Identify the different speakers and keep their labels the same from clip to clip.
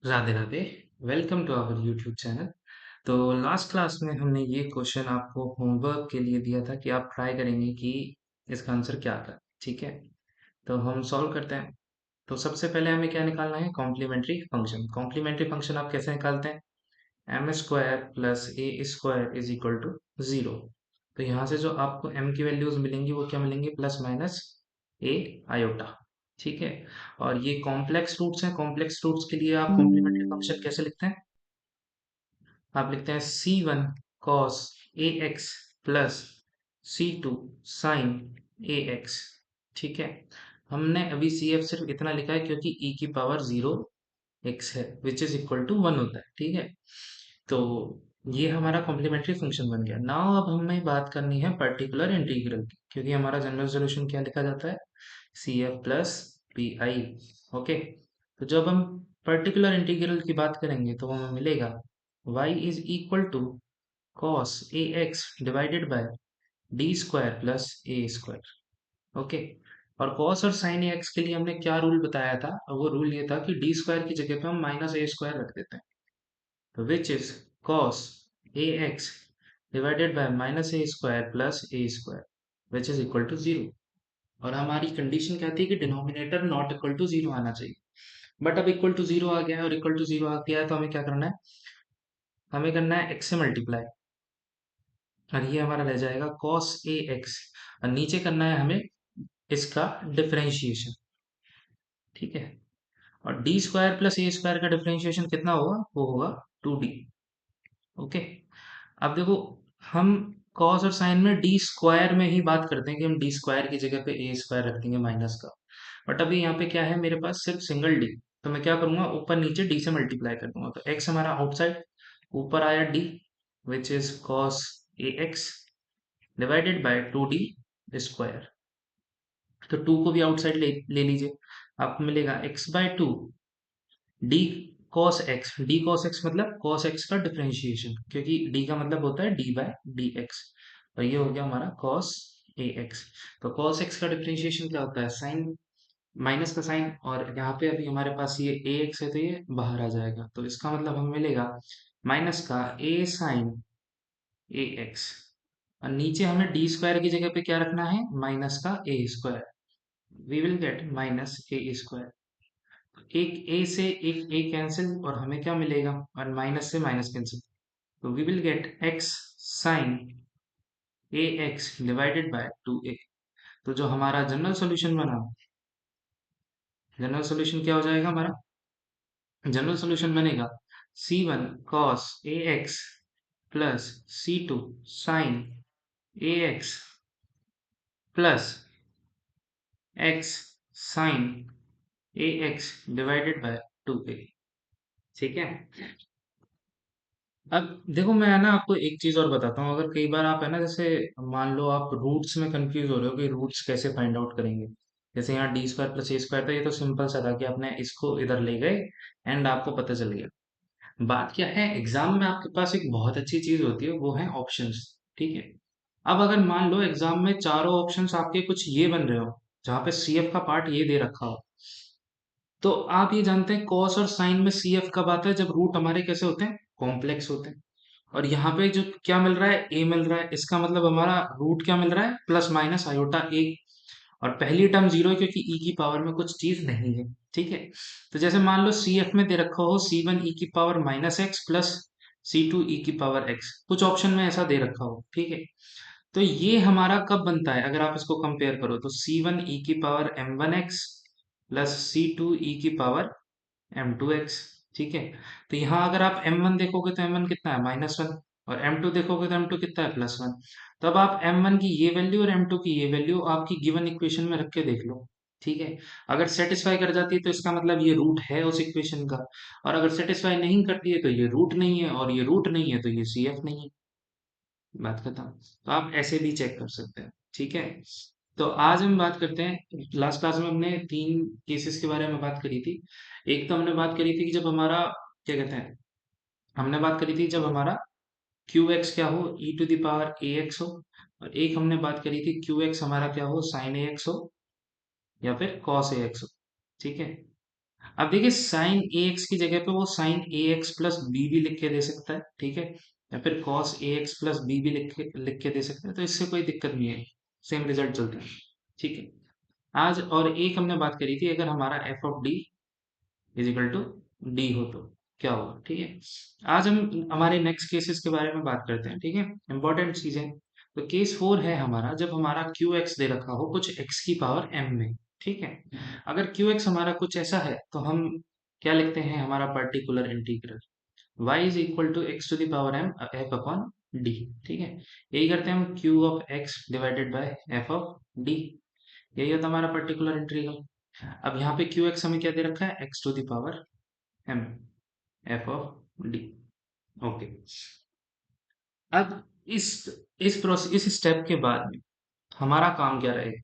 Speaker 1: Radhe Radhe. Welcome to our YouTube channel. तो last class में हमने ये क्वेश्चन आपको होमवर्क के लिए दिया था कि आप ट्राई करेंगे कि इसका आंसर क्या था। ठीक है, तो हम सॉल्व करते हैं। तो सबसे पहले हमें क्या निकालना है? Complementary function. कॉम्प्लीमेंट्री फंक्शन आप कैसे निकालते हैं? M square plus A square is equal to zero. तो यहाँ से जो आपको एम की वैल्यूज मिलेंगी वो क्या मिलेंगी? प्लस माइनस ए आयोटा। ठीक है, और ये कॉम्प्लेक्स रूट्स हैं। कॉम्प्लेक्स रूट्स के लिए आप कॉम्प्लीमेंट्री फंक्शन कैसे लिखते हैं? आप लिखते हैं सी वन कॉस ए x plus C two sine ए एक्स। ठीक है, हमने अभी सी एफ सिर्फ इतना लिखा है क्योंकि ई की पावर जीरो एक्स है which is equal to one होता है। ठीक है, तो ये हमारा कॉम्प्लीमेंट्री फंक्शन बन गया। नाउ अब हमें बात करनी है पर्टिकुलर इंटीग्रल की, क्योंकि हमारा जनरल सॉल्यूशन क्या लिखा जाता है? C F plus P I. Okay, तो जब हम पर्टिकुलर इंटीग्रल की बात करेंगे तो हमें मिलेगा y is equal to cos A x divided by D square plus A square. Okay, और कॉस और साइन ए एक्स के लिए हमने क्या रूल बताया था? वो रूल ये था कि डी स्क्वायर की जगह पे हम माइनस ए स्क्वायर रख देते हैं, तो which is cos ax divided by minus A square plus A square which is equal to zero. और हमारी कंडीशन क्या थी कि denominator not equal to zero आना चाहिए। बट अब इक्वल टू जीरो आ गया है, और इक्वल टू जीरो आ गया है तो हमें क्या करना है? हमें करना है एक्स से मल्टीप्लाई, और ये हमारा रह जाएगा cos ए एक्स। और नीचे करना है हमें इसका डिफरेंशिएशन। ठीक है, और डी स्क्वायर प्लस ए स्क्वायर का डिफरेंशिएशन कितना होगा? वो होगा टू डी। ओके, अब देखो, हम कॉस और साइन में डी स्क्वायर में ही बात करते हैं कि हम डी स्क्वायर की जगह पे ए स्क्वायर रख देंगे माइनस का। बट अभी यहाँ पे क्या है, मेरे पास सिर्फ सिंगल डी। तो मैं क्या करूंगा? ऊपर नीचे डी से मल्टीप्लाई कर दूंगा, तो एक्स हमारा आउटसाइड, ऊपर आया D which is cos A x divided by two D square. तो टू को भी आउटसाइड ले लीजिए, आपको मिलेगा x bye two D cos x. D cos x मतलब कॉस एक्स का डिफरेंशिएशन, क्योंकि डी का मतलब होता है डी बाय डी एक्स। और ये हो गया हमारा कॉस ए एक्स। तो कॉस एक्स का डिफरेंशिएशन क्या होता है? साइन, माइनस का साइन, और यहाँ पे अभी हमारे पास ये ए एक्स है तो ये बाहर आ जाएगा, तो इसका मतलब हमें मिलेगा माइनस का ए साइन ए एक्स। और नीचे हमें डी स्क्वायर की जगह पे क्या रखना है? माइनस का A square. We will get minus A square. एक ए से एक ए कैंसिल, और हमें क्या मिलेगा? और माइनस से माइनस कैंसिल, तो we will get X sine A x divided by two A. तो जो हमारा जनरल सॉल्यूशन बना, जनरल सॉल्यूशन क्या हो जाएगा हमारा? जनरल सॉल्यूशन बनेगा C one cos A x plus C two sine A x plus X sine A x divided by two A. ठीक है, अब देखो, मैं है ना आपको एक चीज और बताता हूँ। अगर कई बार आप है ना, जैसे मान लो आप रूट्स में कंफ्यूज हो रहे हो कि रूट्स कैसे फाइंड आउट करेंगे। जैसे यहाँ डी स्क्वायर प्लस ए स्क्वायर था, ये तो सिंपल सा था कि आपने इसको इधर ले गए एंड आपको पता चल गया। बात क्या है, एग्जाम में आपके पास एक बहुत अच्छी चीज होती है, वो है ऑप्शंस। ठीक है, अब अगर मान लो एग्जाम में चारों ऑप्शंस आपके कुछ ये बन रहे हो, जहाँ पे सी एफ का पार्ट ये दे रखा हो, तो आप ये जानते हैं कॉस और साइन में सी एफ कब आता है? जब रूट हमारे कैसे होते हैं? कॉम्प्लेक्स होते हैं। और यहाँ पे जो क्या मिल रहा है? ए मिल रहा है, इसका मतलब हमारा रूट क्या मिल रहा है? प्लस माइनस आयोटा ए। और पहली टर्म जीरो है क्योंकि ई की पावर में कुछ चीज नहीं है। ठीक है, तो जैसे मान लो सी एफ में दे रखा हो सी वन ई की power minus x plus C two E की पावर एक्स, कुछ ऑप्शन में ऐसा दे रखा हो। ठीक है, तो ये हमारा कब बनता है? अगर आप इसको कंपेयर करो तो सी वन ई की power M one X plus C two E की पावर एम टू एक्स। ठीक है, तो यहाँ अगर आप एम वन देखोगे तो एम वन कितना है? Minus one. और एम टू देखोगे तो एम टू कितना है? Plus one. तो अब आप एम वन की ये वैल्यू और एम टू की ये वैल्यू आपकी गिवन इक्वेशन में रख के देख लो। ठीक है, अगर सेटिस्फाई कर जाती है तो इसका मतलब ये रूट है उस इक्वेशन का, और अगर सेटिस्फाई नहीं करती है तो ये रूट नहीं है, और ये रूट नहीं है तो ये सी एफ नहीं है। बात खत्म। तो आप ऐसे भी चेक कर सकते हैं। ठीक है, तो आज हम बात करते हैं, लास्ट क्लास में हमने तीन केसेस के बारे में बात करी थी। एक तो हमने बात करी थी कि जब हमारा, क्या कहते हैं, हमने बात करी थी जब हमारा क्यू एक्स क्या हो? E to the power A X हो। और एक हमने बात करी थी क्यू एक्स हमारा क्या हो? साइन ए एक्स हो या फिर कॉस ए एक्स हो। ठीक है, अब देखिए साइन ए एक्स की जगह पे वो साइन ए एक्स प्लस बी भी लिख के दे सकता है, ठीक है, या फिर cos A x plus B भी लिख के दे सकता है, तो इससे कोई दिक्कत नहीं है, सेम रिजल्ट चलता है, ठीक है। आज और एक हमने बात करी थी, अगर हमारा F of D is equal to D हो तो क्या होगा, ठीक है। आज हम हमारे नेक्स्ट केसेस के बारे में बात करते हैं, ठीक है, इंपॉर्टेंट चीजें। तो केस 4 है हमारा, जब हमारा क्यू एक्स दे रखा हो कुछ एक्स की पावर एम में, ठीक है। अगर क्यू एक्स हमारा कुछ ऐसा है तो हम क्या लिखते हैं, हमारा particular integral y is equal to x to the power m F upon D, ठीक है। यही करते हैं हम, Q of x divided by F of D, यही होता है हमारा पर्टिकुलर इंटीग्रल। अब यहाँ पे क्यू एक्स हमें क्या दे रखा है, x to the power m F of D, okay. अब इस इस स्टेप के बाद में हमारा काम क्या रहेगा,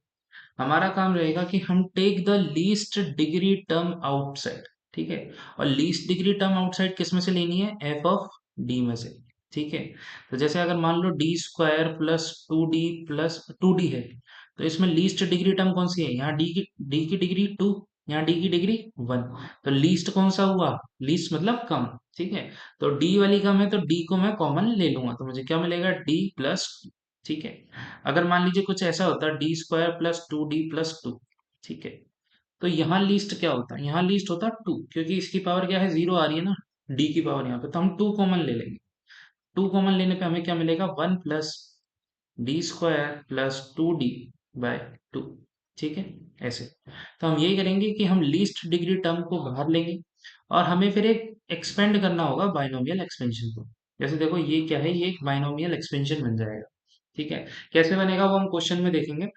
Speaker 1: हमारा काम रहेगा कि हम take the least degree term outside, ठीक है। और लीस्ट डिग्री टर्म आउटसाइड किस में से लेनी है, एफ ऑफ डी में से, ठीक है। तो जैसे अगर मान लो D square plus two D है, तो इसमें लीस्ट डिग्री टर्म कौन सी है, यहाँ डी की डिग्री टू, यहाँ डी की डिग्री वन, तो लीस्ट कौन सा हुआ, लीस्ट मतलब कम, ठीक है। तो डी वाली कम है तो डी को मैं कॉमन ले लूंगा, तो मुझे क्या मिलेगा, डी प्लस, ठीक है। अगर मान लीजिए कुछ ऐसा होता D square plus two D plus two, ठीक है, तो यहाँ लीस्ट क्या होता है, यहाँ लीस्ट होता टू, क्योंकि इसकी पावर क्या है, जीरो आ रही है ना, डी की पावर यहाँ पे, तो हम टू कॉमन ले लेंगे। टू कॉमन लेने पे हमें क्या मिलेगा, one plus D square plus two D bye two, ठीक है, ऐसे। तो हम यही करेंगे कि हम लीस्ट डिग्री टर्म को बाहर लेंगे और हमें फिर एक एक्सपेंड करना होगा बाइनोमियल एक्सपेंशन को। जैसे देखो ये क्या है, ये एक बाइनोमियल एक्सपेंशन बन जाएगा, ठीक है। कैसे बनेगा वो हम क्वेश्चन में देखेंगे,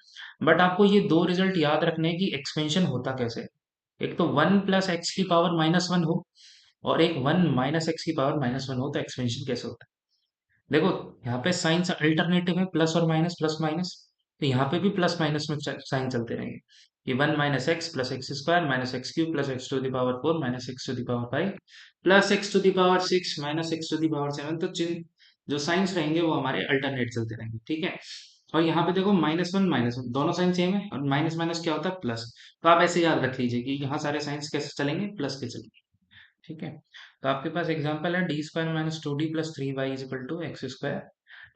Speaker 1: बट आपको ये दो रिजल्ट याद रखने हैं कि एक्सपेंशन होता कैसे है। एक तो वन प्लस एक्स की पावर माइनस वन हो, और एक वन माइनस एक्स की पावर माइनस वन हो, तो एक्सपेंशन कैसे होता है। देखो यहाँ पे साइन अल्टरनेटिव है, प्लस माइनस, तो यहाँ पे भी प्लस माइनस में साइन चलते रहेंगे, कि one minus x plus x square minus x cube plus x to the power four minus x to the power five plus x to the power six minus x to the power seven, तो चिन्ह जो science रहेंगे वो हमारे alternate चलते रहेंगे, ठीक है। और यहाँ पे देखो माइनस वन दोनों साइन सेम है, और माइनस माइनस क्या होता है, प्लस। तो आप ऐसे याद रख लीजिए कि यहाँ सारे साइंस कैसे चलेंगे, प्लस के चलेंगे, ठीक है। तो आपके पास एग्जांपल है D square minus two D plus three y is equal to x square,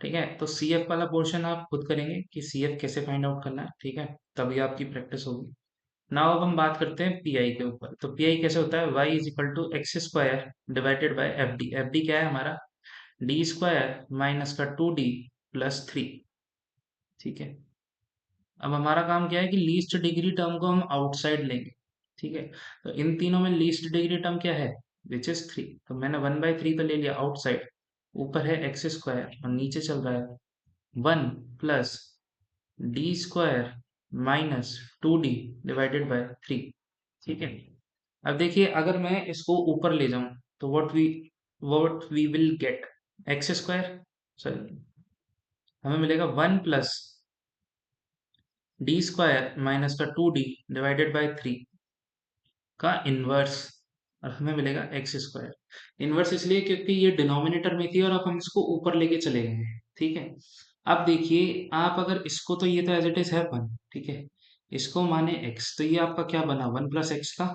Speaker 1: ठीक है। तो सी एफ वाला पोर्शन आप खुद करेंगे कि सी एफ कैसे फाइंड आउट करना है, ठीक है, तभी आपकी प्रैक्टिस होगी। नाउ अब हम बात करते हैं पी आई के ऊपर। तो पी आई कैसे होता है, y is equal to x square divided by F D, F D क्या है हमारा, डी स्क्वायर माइनस का टू डी प्लस थ्री, ठीक है। अब हमारा काम क्या है कि लीस्ट डिग्री टर्म को हम आउटसाइड लेंगे, ठीक है। तो इन तीनों में लीस्ट डिग्री टर्म क्या है, विच इज थ्री, तो मैंने वन बाई थ्री तो ले लिया आउटसाइड, ऊपर है एक्स स्क्वायर और नीचे चल रहा है one plus D square minus two D divided by three, ठीक है। अब देखिए अगर मैं इसको ऊपर ले जाऊं तो what we will get, X square, sorry, हमें मिलेगा one plus D square minus का two D divided by three का इनवर्स, और हमें मिलेगा एक्स स्क्वायर। इनवर्स इसलिए क्योंकि ये डिनोमिनेटर में थी और अब हम इसको ऊपर लेके चले गए हैं, ठीक है। अब देखिए आप अगर इसको, तो ये तो एज इट इज है वन, ठीक है, इसको माने एक्स, तो ये आपका क्या बना, वन प्लस एक्स का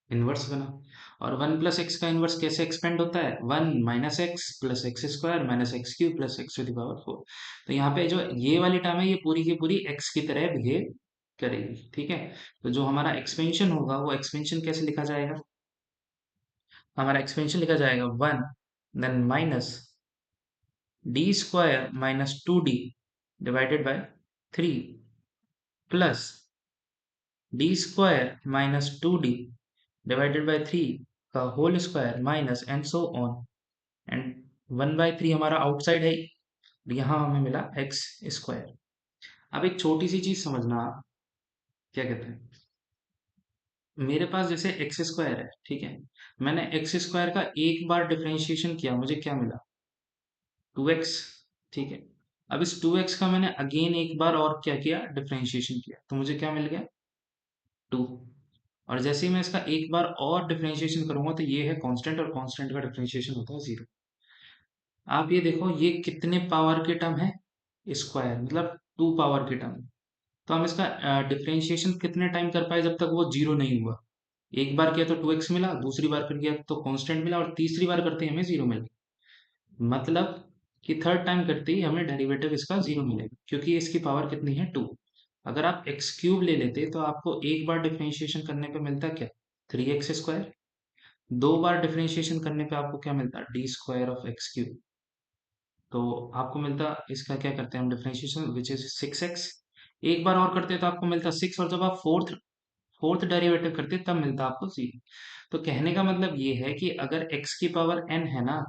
Speaker 1: इनवर्स बना। और वन प्लस एक्स का इनवर्स कैसे एक्सपेंड होता है, one minus x plus x square minus x cube plus x to the power four. तो यहाँ पे जो ये वाली टर्म है ये पूरी की पूरी एक्स की तरह बिहेव करेगी, ठीक है। तो जो हमारा एक्सपेंशन होगा वो एक्सपेंशन कैसे लिखा जाएगा, हमारा एक्सपेंशन लिखा जाएगा one then minus D square minus two D divided by three plus D square minus two D divided by three का whole square minus and so on, and one by three हमारा outside है, यहाँ हमें मिला x square. अब एक छोटी सी चीज समझना आप, क्या कहते हैं, मेरे पास जैसे एक्स स्क्वायर है, ठीक है, मैंने एक्स स्क्वायर का एक बार डिफरेंशिएशन किया, मुझे क्या मिला, टू एक्स, ठीक है। अब इस टू एक्स का मैंने अगेन एक बार और क्या किया, डिफरेंशिएशन किया, तो मुझे क्या मिल गया, टू। और जैसे ही मैं इसका एक बार और डिफरेंशिएशन करूंगा तो ये है कांस्टेंट, और कांस्टेंट का डिफरेंशिएशन होता है जीरो। आप ये देखो ये कितने पावर के टर्म है, स्क्वायर मतलब टू पावर के टर्म। तो हम इसका डिफरेंशिएशन कितने टाइम कर पाए, जब तक वो जीरो नहीं हुआ, एक बार किया तो 2x मिला, दूसरी बार फिर किया तो कांस्टेंट मिला, और तीसरी बार करते ही हमें जीरो मिल गया। मतलब कि थर्ड टाइम करते ही हमें डेरिवेटिव इसका जीरो मिलेगा, क्योंकि इसकी पावर कितनी है, 2। अगर आप एक्स क्यूब ले लेते तो आपको एक बार डिफरेंशिएशन करने पे मिलता क्या, 3x²। दो बार डिफरेंशिएशन करने पे आपको क्या मिलता, d² ऑफ x³ तो आपको मिलता, इसका क्या करते हैं हम डिफरेंशिएशन, विच इज 6x। एक बार और करते तो आपको मिलता 6, और जब आप फोर्थ फोर्थ डेरिवेटिव करते तब मिलता आपको 0। तो कहने का मतलब ये है कि अगर x की पावर n है ना,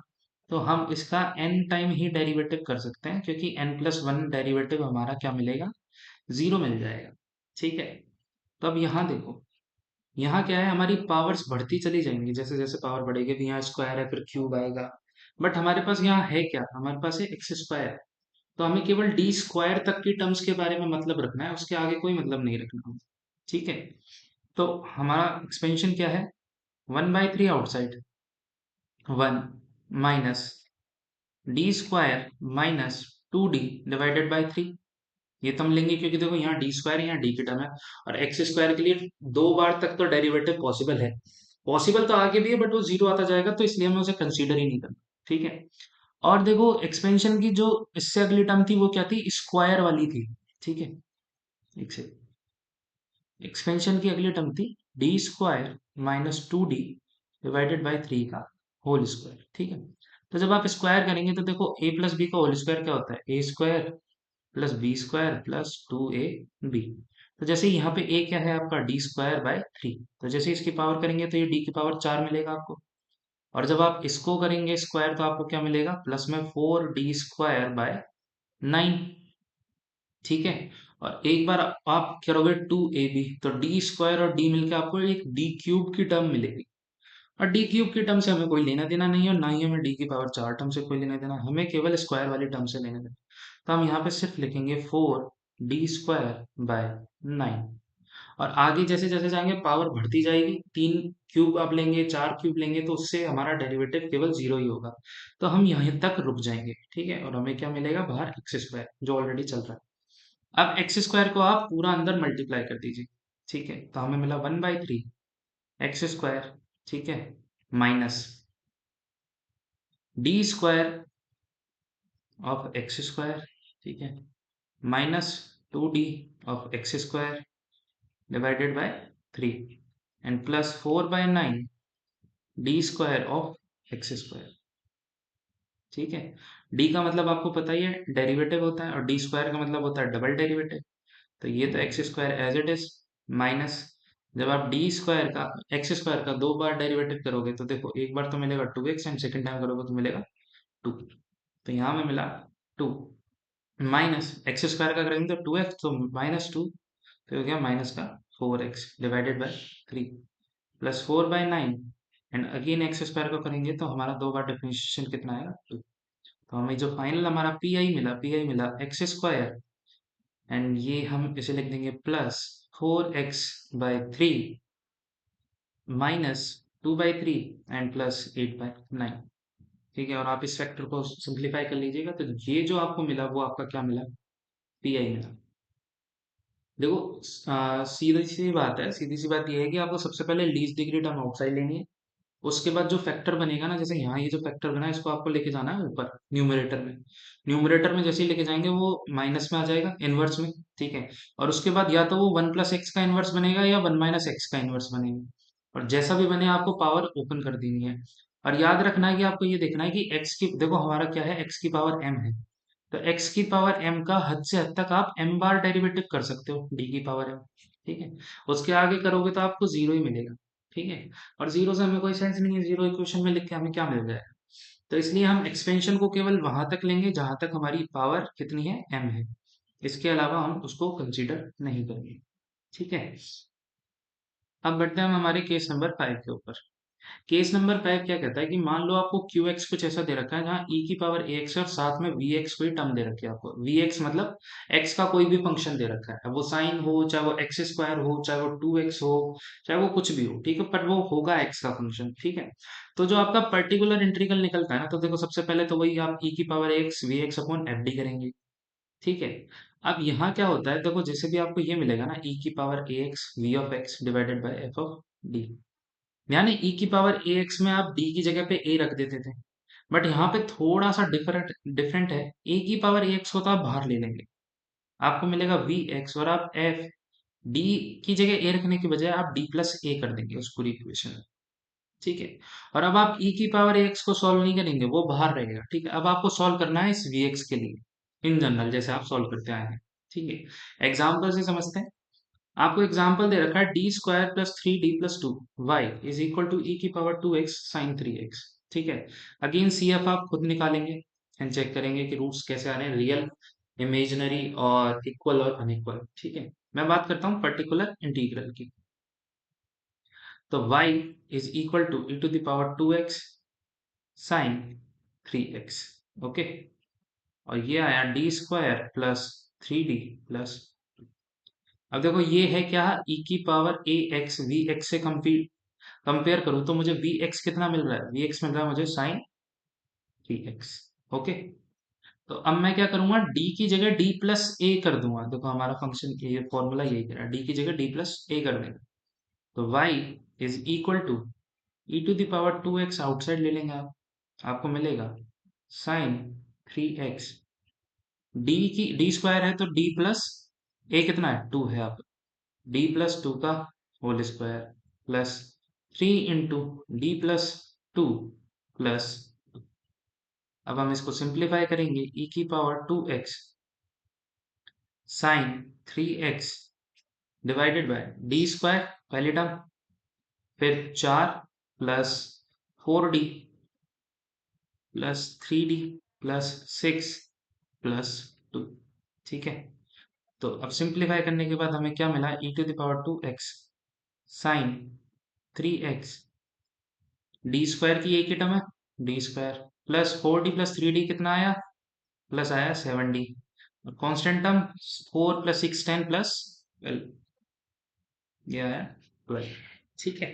Speaker 1: तो हम इसका n टाइम ही डेरिवेटिव कर सकते हैं, क्योंकि n+1 डेरिवेटिव हमारा क्या मिलेगा, 0 मिल जाएगा। ठीक है। तो अब यहाँ देखो, यहाँ क्या है, हमारी पावर्स बढ़ती चली जाएंगी, जैसे जैसे पावर बढ़ेगी, तो यहाँ स्क्वायर है फिर क्यूब आएगा। बट हमारे पास यहाँ है क्या, हमारे पास है x²। तो हमें केवल d² तक की टर्म्स के बारे में मतलब रखना है, उसके आगे कोई मतलब नहीं रखना। ठीक है। तो हमारा एक्सपेंशन क्या है, 1/3 आउटसाइड, 1 - d² - 2d/3। ये तो हम लेंगे क्योंकि देखो यहाँ d² यहाँ d की टर्म है, और x² के लिए दो बार तक तो डेरिवेटिव पॉसिबल है। पॉसिबल तो आगे भी है, बट वो जीरो आता जाएगा, तो इसलिए हमें उसे कंसीडर ही नहीं करना। ठीक है। और देखो एक्सपेंशन की जो इससे अगली टर्म थी वो क्या थी, स्क्वायर वाली थी। ठीक है। एक से एक्सपेंशन की अगली टर्म थी d² - 2d/3 का होल स्क्वायर। ठीक है। तो जब आप स्क्वायर करेंगे तो देखो a+b का होल स्क्वायर क्या होता है, a² + b² + 2ab। तो जैसे यहाँ पे a क्या है आपका, d²/3। तो जैसे इसकी पावर करेंगे तो ये d की पावर 4 मिलेगा आपको। और जब आप इसको करेंगे स्क्वायर तो आपको क्या मिलेगा, प्लस में 4d²/9। ठीक है। और एक बार आप करोगे 2ab, तो d² और d मिलकर आपको एक d³ की टर्म मिलेगी। और d³ की टर्म से हमें कोई लेना देना नहीं है, और ना ही हमें d की पावर 4 टर्म से कोई लेना देना, हमें केवल स्क्वायर वाली टर्म से लेना देना। तो हम यहाँ पे सिर्फ लिखेंगे 4d²/9। और आगे जैसे जैसे जाएंगे पावर बढ़ती जाएगी, 3 क्यूब आप लेंगे, 4 क्यूब लेंगे, तो उससे हमारा डेरिवेटिव केवल जीरो ही होगा। तो हम यहीं तक रुक जाएंगे। ठीक है। और हमें क्या मिलेगा बाहर, x² जो ऑलरेडी चल रहा है। अब x² को आप पूरा अंदर मल्टीप्लाई कर दीजिए। ठीक है। तो हमें मिला 1/3 x²। ठीक है। Minus d² of x²। ठीक है। -2d of x² / 3 and plus 4/9 d² of x²। ठीक है। d का मतलब आपको पता ही है, डेरिवेटिव होता है, और d² का मतलब होता है डबल डेरिवेटिव। तो ये तो x² as it is, minus, जब आप x² का दो बार डेरिवेटिव करोगे तो देखो एक बार तो मिलेगा 2x, एंड सेकंड टाइम करोगे तो मिलेगा 2। तो यहाँ में मिला 2, माइनस x² का करेंगे तो 2x, तो -2, तो हो गया माइनस का 4x/3 plus 4/9, and again x² को करेंगे तो हमारा दो बार डिफरेंशिएशन कितना आएगा, 2। तो हमें जो फाइनल हमारा पी आई मिला x², एंड ये हम इसे लिख देंगे प्लस 4x/3 -2/3 एंड प्लस 8/9। ठीक है। और आप इस फैक्टर को सिंप्लीफाई कर लीजिएगा, तो ये जो आपको मिला वो आपका क्या मिला, पी आई मिला। देखो सीधी सी बात है, सीधी सी बात ये है कि आपको सबसे पहले लीस्ट डिग्री टर्म आउटसाइड लेनी है। उसके बाद जो फैक्टर बनेगा ना, जैसे यहाँ ये जो फैक्टर बना है इसको आपको लेके जाना है ऊपर न्यूमरेटर में। न्यूमरेटर में जैसे ही लेके जाएंगे वो माइनस में आ जाएगा, इनवर्स में। ठीक है। और उसके बाद या तो वो 1 + x का इनवर्स बनेगा या 1 - x का इनवर्स बनेगा, और जैसा भी बने आपको पावर ओपन कर देनी है। और याद रखना है कि आपको ये देखना है कि x की, देखो हमारा क्या है, x की पावर m है। तो x की पावर m का हद से हद तक आप m बार डेरिवेटिव कर सकते हो, d की पावर m। ठीक है। उसके आगे करोगे तो आपको जीरो ही मिलेगा। ठीक है। और जीरो से हमें कोई सेंस नहीं है, जीरो इक्वेशन में लिख के हमें क्या मिल जाएगा। तो इसलिए हम एक्सपेंशन को केवल वहां तक लेंगे जहां तक हमारी पावर कितनी है, m है। इसके अलावा हम उसको कंसीडर नहीं करेंगे। ठीक है। अब बढ़ते हैं हम हमारे केस नंबर 5 के ऊपर। केस नंबर 5 क्या कहता है कि मान लो आपको क्यू एक्स कुछ ऐसा दे रखा है जहाँ ई की पावर ए एक्स है, और साथ में वी एक्स कोई टर्म दे रखी है आपको। वी एक्स मतलब एक्स का कोई भी फंक्शन दे रखा है, अब वो साइन हो, चाहे वो x² हो, चाहे वो 2x हो, चाहे वो कुछ भी हो। ठीक है। पर वो होगा एक्स का फंक्शन। ठीक है। तो जो आपका पर्टिकुलर इंटीग्रल निकलता है ना, तो देखो सबसे पहले तो वही आप ई की power x V x upon F D करेंगे। ठीक है। अब यहाँ क्या होता है, देखो जैसे भी आपको ये मिलेगा ना, ई की power A x V of x divided by F of D. यानी e की पावर ax में आप d की जगह पे a रख देते थे, बट यहाँ पे थोड़ा सा डिफरेंट डिफरेंट है। a की पावर ax को तो आप बाहर ले लेंगे, आपको मिलेगा vx, और आप f d की जगह a रखने की बजाय आप d प्लस a कर देंगे उस पूरी इक्वेशन में। ठीक है। और अब आप e की पावर ax को सॉल्व नहीं करेंगे, वो बाहर रहेगा। ठीक है, अब आपको सॉल्व करना है इस vx के लिए इन जनरल, जैसे आप सॉल्व करते आए हैं। ठीक है, एग्जाम्पल से समझते हैं। आपको एग्जाम्पल दे रखा है D square plus three D plus two Y is equal to E की power two x sine three X. ठीक है, अगेन सी एफ आप खुद निकालेंगे एंड चेक करेंगे कि रूट्स कैसे आ रहे हैं, रियल, इमेजिनरी और इक्वल और अनइक्वल। ठीक है, मैं बात करता हूँ पर्टिकुलर इंटीग्रल की। तो y is equal to e to the power two x sine three x. Okay, और ये आया D square plus three D plus. अब देखो ये है क्या, e की पावर ए एक्स वी एक्स से कंपेयर करूं तो मुझे वी एक्स कितना मिल रहा है, वी एक्स मिल रहा है मुझे साइन थ्री एक्स। ओके, तो अब मैं क्या करूंगा, d की जगह d प्लस ए कर दूंगा। देखो हमारा फंक्शन ये फॉर्मूला यही कह रहा है, d की जगह d प्लस ए कर देंगे। तो y is equal to e to the power two x outside ले लेंगे आप, आपको मिलेगा साइन थ्री एक्स। डी की डी स्क्वायर है तो d प्लस ए कितना है, टू है, आप डी प्लस टू का whole square plus three into D plus two plus. अब हम इसको सिंप्लीफाई करेंगे, e की power two x sine three x divided by D square पहली टर्म, फिर चार plus four D plus three D plus six plus two. ठीक है, तो अब सिंप्लीफाई करने के बाद हमें क्या मिला, e to the power two x sine three x, D square की एक ही टर्म है D square, plus four D plus three D कितना आया, प्लस आया सेवन डी, और constant term four plus six ten plus twelve, ये आया ट्वेल्व। ठीक है,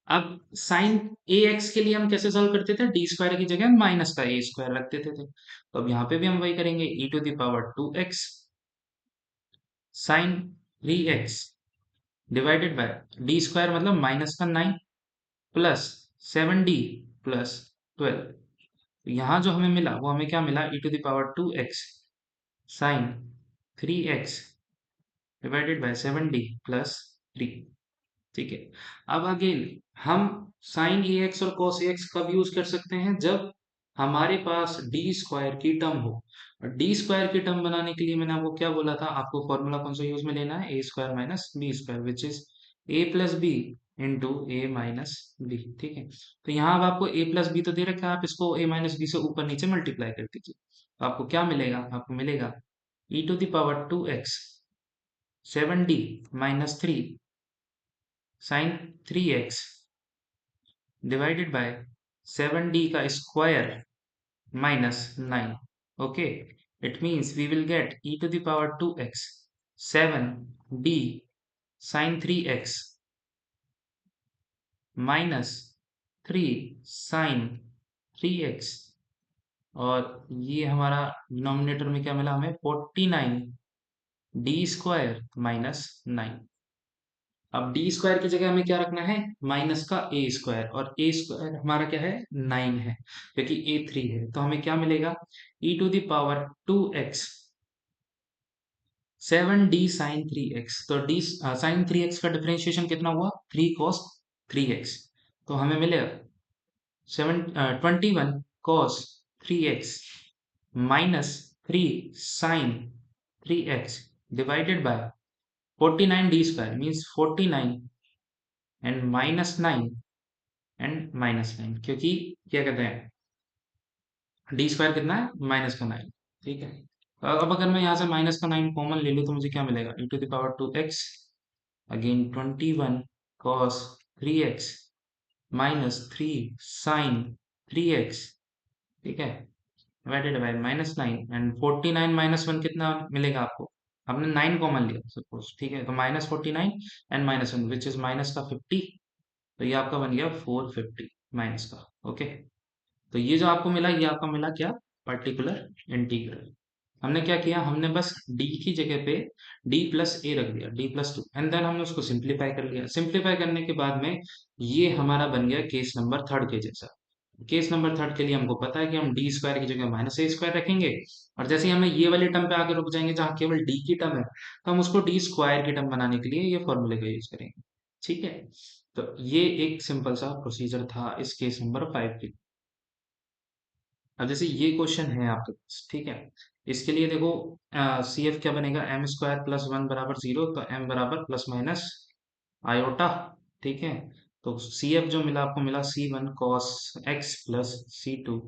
Speaker 1: अब साइन ए एक्स के लिए हम कैसे सॉल्व करते थे, डी स्क्वायर की जगह माइनस का ए स्क्वायर रख देते थे। तो अब यहाँ पे भी हम वही करेंगे, E to the power two x sine three x divided by D square मतलब माइनस का nine plus seven D plus twelve. तो यहाँ जो हमें मिला वो हमें क्या मिला, ई to the power two x sine three x divided by seven D plus three. ठीक है, अब अगेन हम साइन ए एक्स और कॉस ए एक्स कब यूज कर सकते हैं, जब हमारे पास डी स्क्वायर की टर्म हो। और डी स्क्वायर की टर्म बनाने के लिए मैंने आपको क्या बोला था, आपको फॉर्मूला कौन सा यूज में लेना है, A square minus B square which is A plus B into A minus B. ठीक है, तो यहाँ अब आपको ए प्लस बी तो दे रखा है, आप इसको ए माइनस बी से ऊपर नीचे मल्टीप्लाई कर दीजिए, तो आपको क्या मिलेगा, आपको मिलेगा E to the power two X seven D minus three sine three x divided by seven D का square minus nine. Okay, it means we will get E to the power two X seven D sine three X minus three sine three X, और ये हमारा denominator में क्या मिला हमें, forty nine D square minus nine. अब D square की जगह हमें क्या रखना है, माइनस का ए स्क्वायर, और ए स्क्वायर हमारा क्या है, नाइन है, क्योंकि ए थ्री है। तो हमें क्या मिलेगा, E to the power two X seven D sine three X. तो डी साइन थ्री एक्स का डिफरेंशिएशन कितना हुआ, थ्री कॉस थ्री एक्स, तो हमें मिलेगा seven twenty one cos three X minus three sine three x divided by forty nine D square means forty nine and minus nine and minus nine, क्योंकि क्या कहते हैं, D square कितना है, minus का नाइन। ठीक है, अब अगर मैं यहाँ से माइनस का नाइन कॉमन ले लूँ तो मुझे क्या मिलेगा, E to the power two X again twenty one cos three X minus three sine three X. ठीक है, divided by minus nine and forty nine minus one कितना मिलेगा आपको, आपने नाइन कॉमन लिया सपोज। ठीक है, तो minus forty nine and minus one which is minus का फिफ्टी, तो ये आपका बन गया फोर फिफ्टी माइनस का। ओके, तो ये जो आपको मिला ये आपका मिला क्या, पर्टिकुलर इंटीग्रल। हमने क्या किया, हमने बस डी की जगह पे डी प्लस ए रख दिया, D plus two, and then हमने उसको सिंप्लीफाई कर लिया। सिंप्लीफाई करने के बाद में ये हमारा बन गया केस नंबर थर्ड के जैसा। केस नंबर थर्ड के लिए हमको पता है कि हम डी स्क्वायर की जगह माइनस ए स्क्वायर रखेंगे, और जैसे ही हमें ये वाली टर्म पे आके रुक जाएंगे जहाँ केवल डी की टर्म है, तो हम उसको डी स्क्वायर की टर्म बनाने के लिए ये फॉर्मूले का यूज करेंगे। ठीक है, तो ये एक सिंपल सा प्रोसीजर था इस केस नंबर फाइव के। अब जैसे ये क्वेश्चन है आपके पास, ठीक है, इसके लिए देखो सी एफ क्या बनेगा, एम स्क्वायर प्लस वन बराबर जीरो, तो एम बराबर प्लस माइनस आयोटा। ठीक है, तो सी एफ जो मिला आपको मिला C one cos x plus C two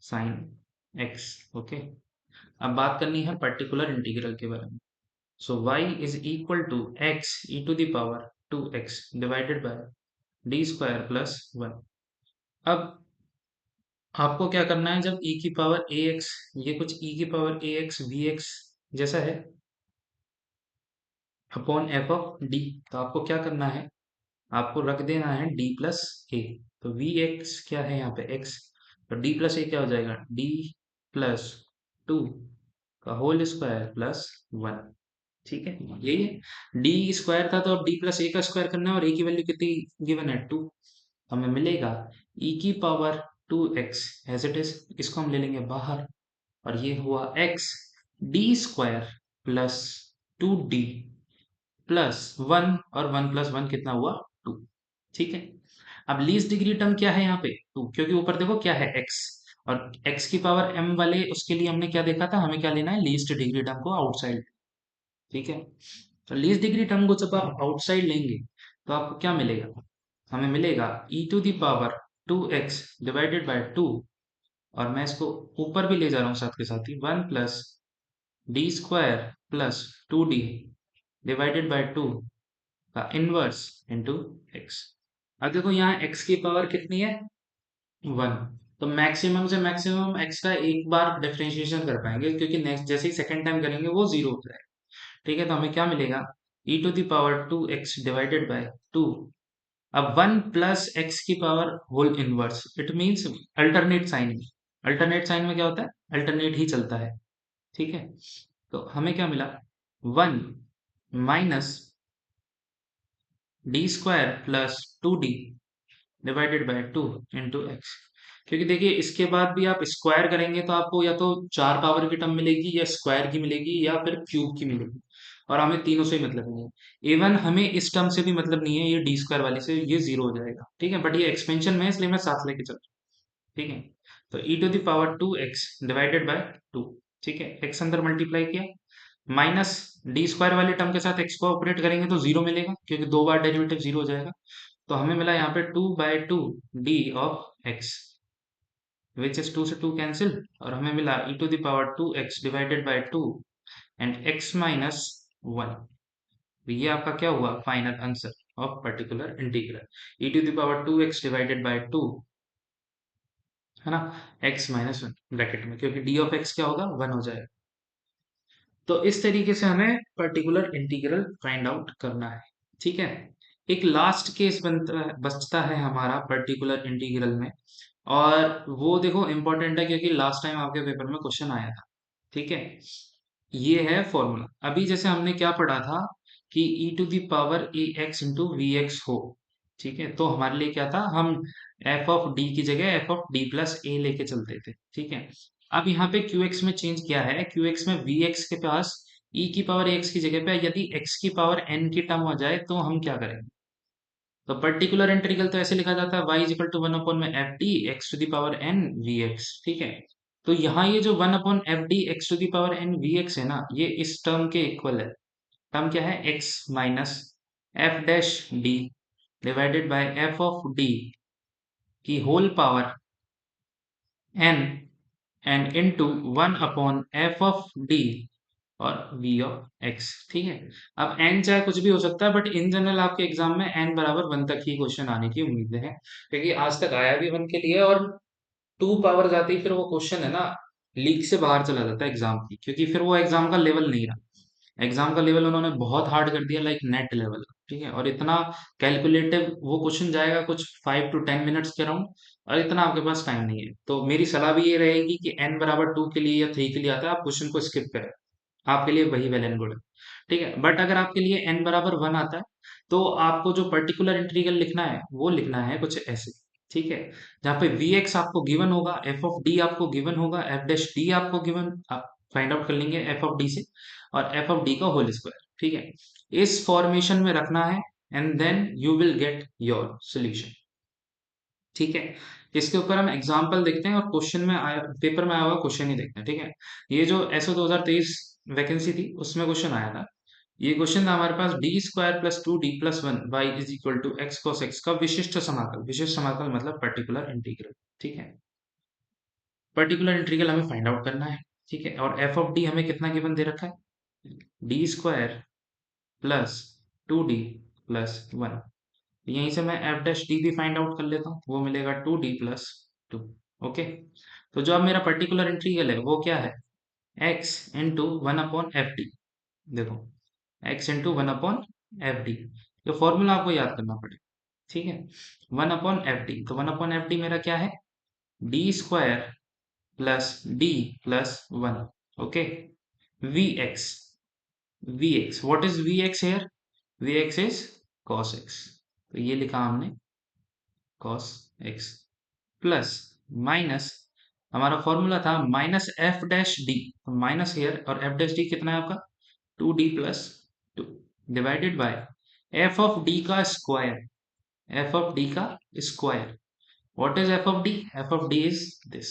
Speaker 1: sine X. Okay, अब बात करनी है पर्टिकुलर इंटीग्रल के बारे में। So y is equal to X E to the power two x divided by D square plus one. अब आपको क्या करना है, जब e की पावर ए एक्स, ये कुछ e की पावर ए एक्स वी एक्स जैसा है अपॉन एफ ऑफ डी, तो आपको क्या करना है, आपको रख देना है डी प्लस ए। तो वी एक्स क्या है यहाँ पे एक्स, तो डी प्लस ए क्या हो जाएगा, डी प्लस टू का होल स्क्वायर प्लस वन। ठीक है, यही है, डी स्क्वायर था तो अब डी प्लस ए का स्क्वायर करना है, और ए की वैल्यू कितनी गिवन है, टू। हमें मिलेगा e की power two x as it is, इसको हम ले लेंगे बाहर, और ये हुआ x D square plus two D plus one, और वन प्लस वन कितना हुआ, टू। ठीक है, अब लीस्ट डिग्री टर्म क्या है यहाँ पे, टू, क्योंकि ऊपर देखो क्या है x, और x की पावर m वाले उसके लिए हमने क्या देखा था, हमें क्या लेना है, लीस्ट डिग्री टर्म को आउटसाइड। ठीक है, तो लीस्ट डिग्री टर्म को जब आप आउटसाइड लेंगे तो आपको क्या मिलेगा, हमें मिलेगा e to the power two x divided by two, और मैं इसको ऊपर भी ले जा रहा हूँ साथ के साथ ही, one plus D square plus two D divided by two का इनवर्स इंटू एक्स। अब देखो यहाँ x की पावर कितनी है, वन, तो मैक्सिमम से मैक्सिमम x का एक बार डिफरेंशिएशन कर पाएंगे, क्योंकि नेक्स्ट जैसे ही सेकंड टाइम करेंगे वो जीरो हो जाएगा। ठीक है, तो हमें क्या मिलेगा, e to the power two x divided by two. अब वन प्लस एक्स की power whole inverse, it means alternate sign में, अल्टरनेट साइन में क्या होता है, अल्टरनेट ही चलता है। ठीक है, तो हमें क्या मिला, one minus D square plus two D divided by two into x. क्योंकि देखिए इसके बाद भी आप स्क्वायर करेंगे तो आपको या तो चार पावर की टर्म मिलेगी, या स्क्वायर की मिलेगी, या फिर क्यूब की मिलेगी, और हमें तीनों से ही मतलब नहीं है। इवन हमें इस टर्म से भी मतलब नहीं है, ये डी स्क्वायर वाली से ये जीरो हो जाएगा। ठीक है, बट ये एक्सपेंशन में है इसलिए मैं साथ लेके चल रहा हूँ। ठीक है, तो E to the power two x divided by two. ठीक है, एक्स अंदर मल्टीप्लाई किया, माइनस डी स्क्वायर वाले टर्म के साथ एक्स को ऑपरेट करेंगे तो जीरो मिलेगा, क्योंकि दो बार डेरिवेटिव जीरो हो जाएगा। तो हमें मिला यहाँ पे two by two d of x, which is two से टू कैंसिल, और हमें मिला ई to the power two x divided by two and x minus one. ये आपका क्या हुआ, final answer of particular integral e to the power two x divided by two, है ना, एक्स माइनस वन ब्रैकेट में, क्योंकि डी ऑफ एक्स क्या होगा, वन हो जाएगा। तो इस तरीके से हमें पर्टिकुलर इंटीग्रल फाइंड आउट करना है। ठीक है, एक लास्ट केस बनता है, बचता है हमारा पर्टिकुलर इंटीग्रल में, और वो देखो इंपॉर्टेंट है क्योंकि लास्ट टाइम आपके पेपर में क्वेश्चन आया था। ठीक है, ये है फॉर्मूला। अभी जैसे हमने क्या पढ़ा था कि e to the power A x into V x हो। ठीक है, तो हमारे लिए क्या था, हम f ऑफ d की जगह f ऑफ d प्लस ए लेके चलते थे। ठीक है, अब यहाँ पे qx में चेंज किया है, qx में vx के पास e की पावर x की जगह पे यदि x की पावर n की टर्म हो जाए तो हम क्या करेंगे, तो पर्टिकुलर इंटीग्रल तो ऐसे लिखा जाता है y is equal to one upon में f d x to the power n v x. ठीक है, तो यहाँ ये जो one upon F d x to the power n v x है ना, ये इस टर्म के इक्वल है। टर्म क्या है, x minus f dash d divided by F of d की whole power n and into one upon F of d और v ऑफ x। ठीक है, अब n चाहे कुछ भी हो सकता है, बट इन जनरल आपके एग्जाम में n बराबर वन तक ही क्वेश्चन आने की उम्मीद है, क्योंकि आज तक आया भी वन के लिए, और टू पावर जाती ही फिर वो क्वेश्चन है ना लीग से बाहर चला जाता है एग्जाम की, क्योंकि फिर वो एग्जाम का लेवल नहीं रहा। एग्जाम का लेवल उन्होंने बहुत हार्ड कर दिया, लाइक नेट लेवल, ठीक है। और इतना कैलकुलेटिव वो क्वेश्चन जाएगा कुछ 5 to 10 मिनट्स के राउंड, और इतना आपके पास टाइम नहीं है। तो मेरी सलाह भी ये रहेगी कि n = 2 के लिए या 3 के लिए आता है, आप क्वेश्चन को स्किप करें, आपके लिए वही वेल एंड गुड है, ठीक है। बट अगर आपके लिए n = 1 आता है, तो आपको जो पर्टिकुलर इंटीग्रल लिखना है वो लिखना है कुछ ऐसे, ठीक है। जहाँ पे Vx आपको गिवन होगा, एफ ऑफ डी आपको गिवन होगा, एफ डैश डी आपको गिवन, आप फाइंड आउट कर लेंगे एफ ऑफ डी से, और एफ ऑफ डी का होल स्क्वायर, ठीक है। इस फॉर्मेशन में रखना है, and then you will get your solution, ठीक है। इसके ऊपर हम एग्जाम्पल देखते हैं, और क्वेश्चन में आया, पेपर में आया हुआ क्वेश्चन ही देखते हैं, ठीक है। ये जो एसओ 2023 वैकेंसी थी उसमें क्वेश्चन आया था। ये क्वेश्चन था हमारे पास, d² + 2d + 1 y = x cos x का विशिष्ट समाकल मतलब पर्टिकुलर इंटीग्रल, ठीक है। पर्टिकुलर इंटीग्रल हमें फाइंड आउट करना है, ठीक है। और एफ ऑफ डी हमें कितना गिवन दे रखा है, d² + 2d + 1। यहीं से मैं एफ डैश डी भी फाइंड आउट कर लेता हूँ, वो मिलेगा 2d + 2। ओके, तो जो अब मेरा पर्टिकुलर इंटीग्रल है वो क्या है, x इंटू 1/FD। देखो, x इंटू 1/FD, ये फॉर्मूला आपको याद करना पड़ेगा, ठीक है। 1/FD, तो 1/FD मेरा क्या है, d² + d + 1। Okay, vx, what is vx here, vx is cos x, तो ये लिखा हमने cos x, प्लस माइनस, हमारा फॉर्मूला था -f डैश डी, तो माइनस हियर, और f डैश डी कितना है आपका 2d + 2, divided by f of d का स्क्वायर, f ऑफ d का square. What is f of d, f of d is this,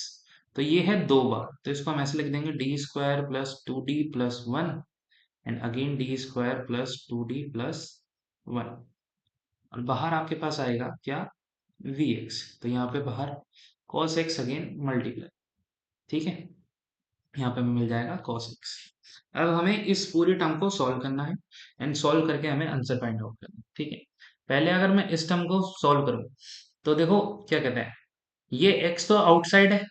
Speaker 1: तो ये है 2 बार, तो इसको हम ऐसे लिख देंगे d² + 2d + 1, and again d² + 2d + 1, और बाहर आपके पास आएगा क्या, Vx, तो यहाँ पे बाहर cos x अगेन मल्टीप्लाई, ठीक है। यहाँ पे हमें मिल जाएगा cos x। अब हमें इस पूरी टर्म को सॉल्व करना है, एंड सॉल्व करके हमें आंसर फाइंड आउट करना है, ठीक है। पहले अगर मैं इस टर्म को सॉल्व करूँ, तो देखो क्या कहते हैं, ये x तो आउटसाइड है,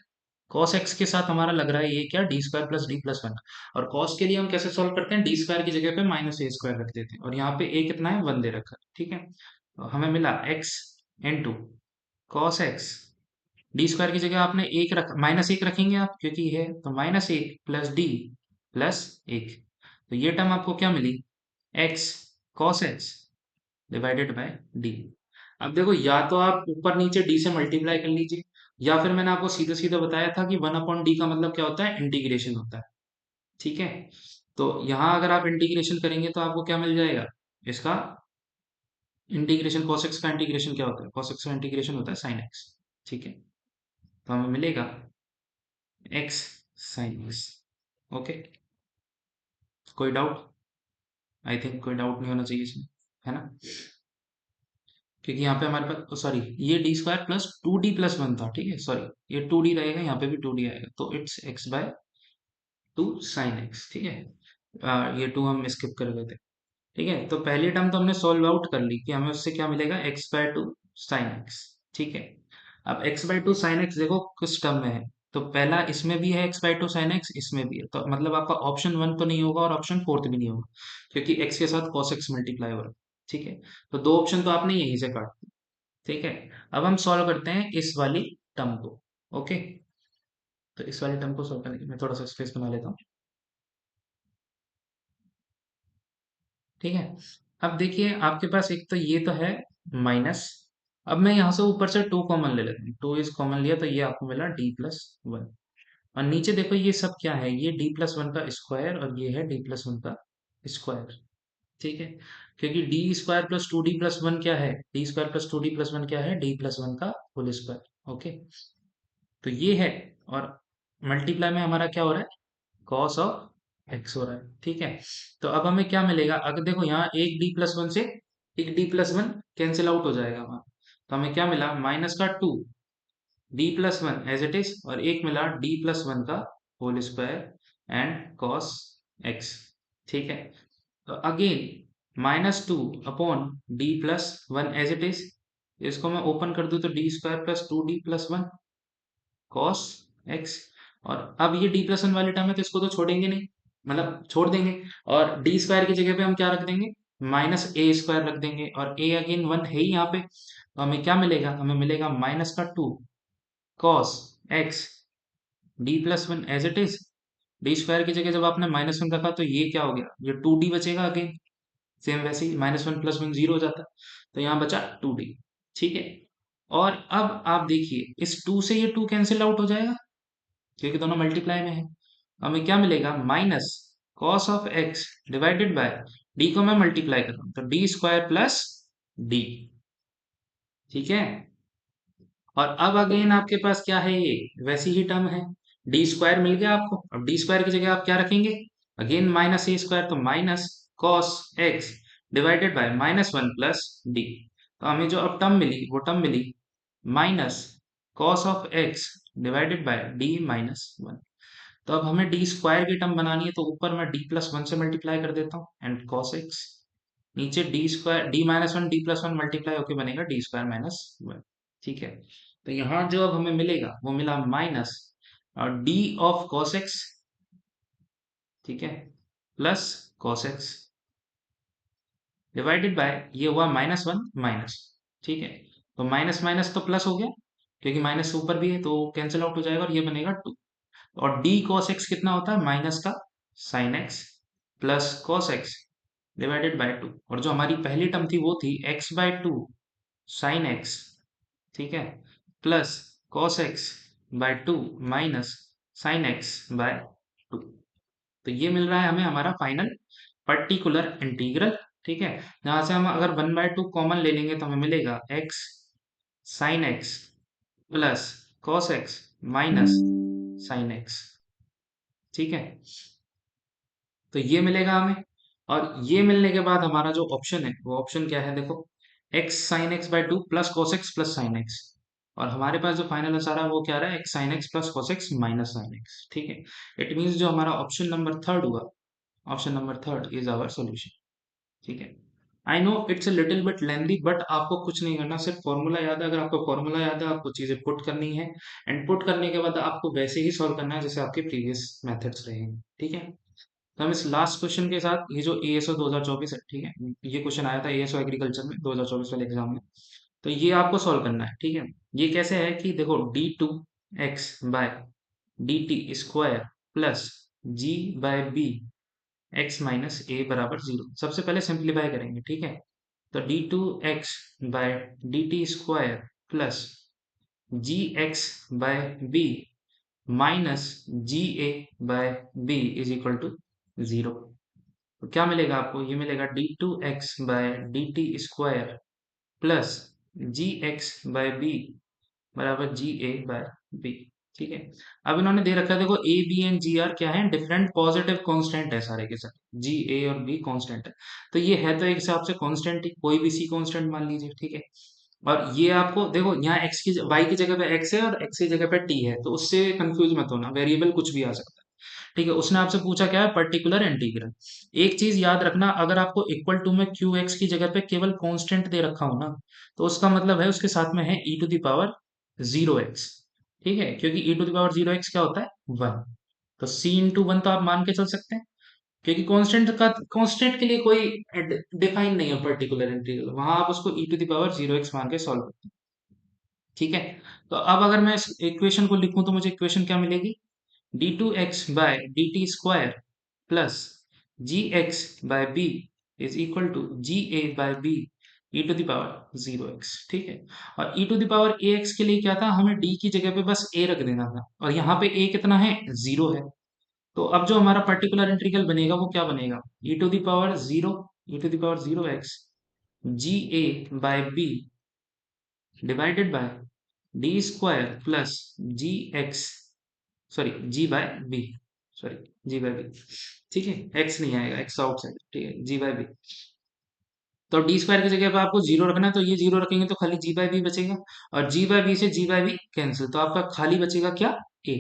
Speaker 1: cos x के साथ हमारा लग रहा है ये क्या, d² + d + 1, और cos के लिए हम कैसे सॉल्व करते हैं, d² की जगह पे -a² रख देते हैं, और यहाँ पे a कितना है, 1 दे रखा है, ठीक है। तो हमें मिला x into cos x, d² की जगह आपने एक रख, -1 रखेंगे आप, क्योंकि ये है, तो -1 + d + 1, तो ये टर्म आपको क्या मिली, x cos x divided by d। अब देखो, या तो आप ऊपर नीचे d से मल्टीप्लाई कर लीजिए, या फिर मैंने आपको सीधे सीधे बताया था कि 1/d का मतलब क्या होता है, इंटीग्रेशन होता है, ठीक है। तो यहाँ अगर आप इंटीग्रेशन करेंगे तो आपको क्या मिल जाएगा, इसका इंटीग्रेशन, cos x का इंटीग्रेशन क्या होता है, cos x का इंटीग्रेशन होता है sin x, ठीक है। तो हमें मिलेगा x sin x। ओके, कोई डाउट, आई थिंक कोई डाउट नहीं होना चाहिए इसमें, है ना, क्योंकि यहाँ पे हमारे पास, सॉरी, ये d² + 2d + 1 था, ठीक है, सॉरी, ये 2d रहेगा, यहाँ पे भी 2d आएगा, तो इट्स x/2 sin x, ठीक है। ये 2 हम स्किप कर गए थे, ठीक है। तो पहली टर्म तो हमने सॉल्व आउट कर ली कि हमें उससे क्या मिलेगा, x/2 sin x, ठीक है। अब x/2 sin x देखो किस टर्म में है, तो पहला इसमें भी है x/2 sin x, इसमें भी है, तो मतलब आपका ऑप्शन 1 तो नहीं होगा, और ऑप्शन 4 भी नहीं होगा, क्योंकि x के साथ cos x मल्टीप्लाई हो रहा है, ठीक है। तो 2 ऑप्शन तो आपने यहीं से काट दिए, ठीक है। अब हम सॉल्व करते हैं इस वाली टर्म को, ओके। तो इस वाली टर्म को सॉल्व करने के लिए मैं थोड़ा सा स्पेस बना लेता हूँ, ठीक है। अब देखिए आपके पास एक तो ये तो है माइनस, अब मैं यहाँ से ऊपर से 2 कॉमन ले लेता हूँ, 2 इज कॉमन लिया, तो ये आपको मिला d + 1, और नीचे देखो ये सब क्या है, ये d + 1 का स्क्वायर, और ये है d + 1 का स्क्वायर, ठीक है। क्योंकि d² + 2d + 1 क्या है, d² + 2d + 1 क्या है, d + 1 का होल स्क्वायर, ओके। तो ये है, और मल्टीप्लाई में हमारा क्या हो रहा है, cos ऑफ x हो रहा है, ठीक है। तो अब हमें क्या मिलेगा, अगर देखो यहाँ एक d + 1 से एक d + 1 कैंसिल आउट हो जाएगा हमारा, तो हमें क्या मिला, -2 d + 1 एज इट इज, और एक मिला d + 1 का whole square and cos x, ठीक है। तो again -2/d + 1 as it is, इसको मैं ओपन कर दूं तो d² + 2d + 1 cos x, और अब ये d + 1 वाली टर्म है तो इसको तो छोड़ेंगे नहीं, मतलब छोड़ देंगे, और डी स्क्वायर की जगह पे हम क्या रख देंगे, माइनस ए स्क्वायर रख देंगे, और ए अगेन वन है ही यहाँ पे, तो हमें क्या मिलेगा, हमें मिलेगा माइनस का 2 cos x D plus one as it is. D square की जगह जब आपने माइनस वन रखा तो ये क्या हो गया, ये 2d बचेगा अगेन, सेम वैसे ही minus one plus one zero हो जाता है, तो यहाँ बचा 2d। ठीक है, और अब आप देखिए इस 2 से ये 2 कैंसिल आउट हो जाएगा क्योंकि दोनों मल्टीप्लाई में है। हमें क्या मिलेगा, minus cos of x divided by D को मैं मल्टीप्लाई कर रहा हूँ तो डी स्क्वायर प्लस डी। ठीक है, और अब अगेन आपके पास क्या है, ये वैसी ही टर्म है, डी स्क्वायर मिल गया आपको। अब डी स्क्वायर की जगह आप क्या रखेंगे, अगेन माइनस ए स्क्वायर, तो minus cos x divided by minus one plus D. तो हमें जो अब टर्म मिली वो टर्म मिली minus cos of x divided by D minus one. तो अब हमें डी स्क्वायर की टर्म बनानी है, तो ऊपर मैं डी प्लस वन से मल्टीप्लाई कर देता हूँ एंड कॉस एक्स, नीचे D square D minus one D plus one multiply होकर बनेगा डी स्क्वायर माइनस वन। ठीक है, तो यहाँ जो अब हमें मिलेगा वो मिला माइनस और डी ऑफ कॉस एक्स, ठीक है, plus cos x divided bye ये हुआ माइनस वन माइनस। ठीक है, तो माइनस माइनस तो प्लस हो गया क्योंकि माइनस ऊपर भी है तो कैंसिल आउट हो जाएगा और ये बनेगा 2। और डी कॉस एक्स कितना होता है, माइनस का sign x plus cos x divided bye 2, और जो हमारी पहली टर्म थी वो थी एक्स बाय 2 साइन एक्स, ठीक है, plus cos x by 2 minus sine x by 2। तो ये मिल रहा है हमें हमारा फाइनल पर्टिकुलर इंटीग्रल। ठीक है, जहां से हम अगर 1/2 कॉमन ले लेंगे तो हमें मिलेगा x sine x plus cos x minus sine x. ठीक है, तो ये मिलेगा हमें, और ये मिलने के बाद हमारा जो ऑप्शन है वो ऑप्शन क्या है, देखो x sine x by 2 plus cos x plus sine x, और हमारे पास जो फाइनल आंसर है वो क्या रहा है, x sine x plus cos x minus sine x. ठीक है, इट मीन्स जो हमारा ऑप्शन नंबर थर्ड हुआ, option number third is our solution. ठीक है, I know it's a little bit lengthy, but आपको कुछ नहीं करना, सिर्फ फॉर्मूला याद है। अगर आपको फॉर्मूला याद है आपको चीजें पुट करनी है, एंड पुट करने के बाद आपको वैसे ही सॉल्व करना है जैसे आपके प्रीवियस मेथड्स रहे हैं। ठीक है, तो हम इस लास्ट क्वेश्चन के साथ, ये जो एएसओ 2024 है, ठीक है, ये क्वेश्चन आया था एएसओ एग्रीकल्चर में 2024 वाले एग्जाम में, तो ये आपको सॉल्व करना है। ठीक है, ये कैसे है कि देखो d2x by dt square plus g by b x minus a बराबर 0, सबसे पहले सिंप्लीफाई करेंगे। ठीक है, तो d2x by dt square plus gx by b minus g a by b is equal to 0। तो क्या मिलेगा आपको, ये मिलेगा d2x by dt square plus ji x by b बराबर जी ए बाय बी। ठीक है, अब इन्होंने दे रखा है, देखो A B and G R क्या है, डिफरेंट पॉजिटिव कांस्टेंट है सारे के सारे, जी ए और बी कांस्टेंट है, तो ये है तो एक हिसाब से कांस्टेंट ही, कोई भी सी कांस्टेंट मान लीजिए। ठीक है, और ये आपको देखो यहाँ x की y की जगह पे x है और x की जगह पे t है, तो उससे कंफ्यूज मत होना, वेरिएबल कुछ भी आ सकता है। ठीक है, उसने आपसे पूछा क्या है, पर्टिकुलर इंटीग्रल। एक चीज याद रखना, अगर आपको इक्वल टू में क्यू एक्स की जगह पे केवल कांस्टेंट दे रखा हो ना, तो उसका मतलब है उसके साथ में है ई टू द पावर 0x। ठीक है, क्योंकि ई टू द पावर 0x क्या होता है, 1, तो सी इंटू वन तो आप मान के चल सकते हैं, क्योंकि कांस्टेंट के लिए कोई डिफाइन नहीं है पर्टिकुलर इंटीग्रल, वहां आप उसको e to the power 0x मान के सॉल्व करते हैं। ठीक है, तो अब अगर मैं इस इक्वेशन को लिखूं तो मुझे इक्वेशन क्या मिलेगी, d2x by dt square plus gx by b is equal to ga by b e to the power 0x। ठीक है, और e to the power ax के लिए क्या था, हमें d की जगह पे बस a रख देना था, और यहाँ पे a कितना है, 0 है। तो अब जो हमारा पर्टिकुलर इंटीग्रल बनेगा वो क्या बनेगा, e to the power 0, e to the power 0x ga by b divided by D square plus ji x, sorry G by B, sorry G by B. ठीक है, एक्स नहीं आएगा, एक्स आउटसाइड, ठीक है, जी बाय बी। तो D square की जगह पे आपको 0 रखना है, तो ये 0 रखेंगे तो खाली जी बाय बी बचेगा, और जी बाय बी से जी बाय बी कैंसिल, तो आपका खाली बचेगा क्या, a.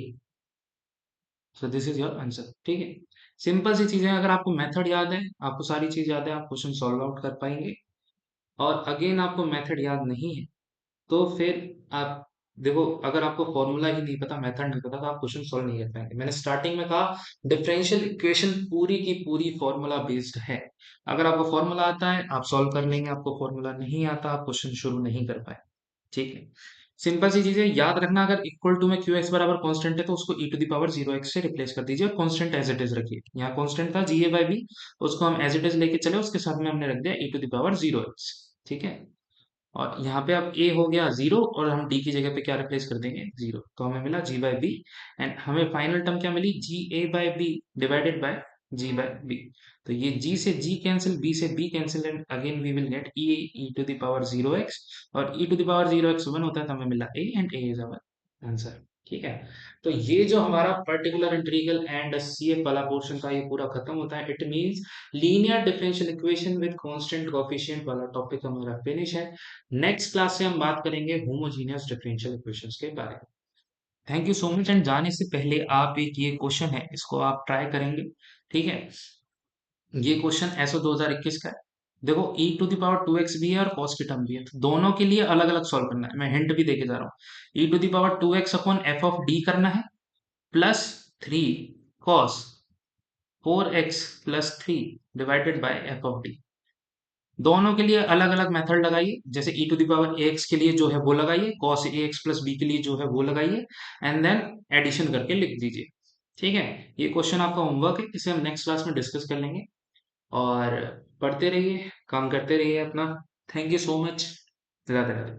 Speaker 1: So this is your answer. ठीक है, सिंपल सी चीजें, अगर आपको मेथड याद है, आपको सारी चीज याद है, आप क्वेश्चन सॉल्व आउट कर पाएंगे। और अगेन आपको मेथड याद नहीं है तो फिर आप देखो, अगर आपको फॉर्मूला ही नहीं पता, मेथड नहीं पता, तो आप क्वेश्चन सॉल्व नहीं कर पाएंगे। मैंने स्टार्टिंग में कहा डिफरेंशियल इक्वेशन पूरी की पूरी फॉर्मूला बेस्ड है। अगर आपको फॉर्मूला आता है आप सॉल्व कर लेंगे, आपको फॉर्मूला नहीं आता आप क्वेश्चन शुरू नहीं कर पाए। ठीक है, सिंपल सी चीजें याद रखना। अगर इक्वल टू में क्यू एक्स बराबर कॉन्स्टेंट है तो उसको e to the power zero x से रिप्लेस कर दीजिए और कॉन्स्टेंट एज इट इज रखिए। यहाँ कॉन्स्टेंट था जी ए बाई बी, उसको हम एज इट इज लेके चले, उसके साथ में हमने रख दिया e to the power zero x. ठीक है, और यहाँ पे अब a हो गया जीरो और हम d की जगह पे क्या रिप्लेस कर देंगे, जीरो, तो हमें मिला g बाई बी। एंड हमें फाइनल टर्म क्या मिली, g a by b divided by g by b. तो ये g से g कैंसिल, b से b cancel, and again we will get e to the power zero x, और e to the power zero x one होता है तो हमें मिला a, and a is our answer. ठीक है, तो ये जो हमारा पर्टिकुलर इंटीग्रल एंड सीएफ वाला पोर्शन था ये पूरा खत्म होता है। It means linear differential equation with constant coefficient वाला टॉपिक हमारा फिनिश है। नेक्स्ट क्लास से हम बात करेंगे होमोजीनियस डिफरेंशियल इक्वेशंस के बारे में। Thank you so much. And जाने से पहले आप एक ये क्वेश्चन है इसको आप ट्राई करेंगे। ठीक है, ये क्वेश्चन एसओ 2021 का है। देखो e to the power two x भी है और cos की टर्म भी है, तो दोनों के लिए अलग अलग सॉल्व करना है। मैं हिंट भी देके जा रहा हूँ। e to the power two x upon F of D करना है, plus three cos four x plus three divided by F of D. दोनों के लिए अलग अलग मेथड लगाइए। जैसे e to the power A x के लिए जो है वो लगाइए, cos a x plus B के लिए जो है वो लगाइए, एंड देन एडिशन करके लिख दीजिए। ठीक है, ये क्वेश्चन आपका होमवर्क है, इसे हम नेक्स्ट क्लास में डिस्कस कर लेंगे। और पढ़ते रहिए, काम करते रहिए अपना। Thank you so much. Radhe Radhe.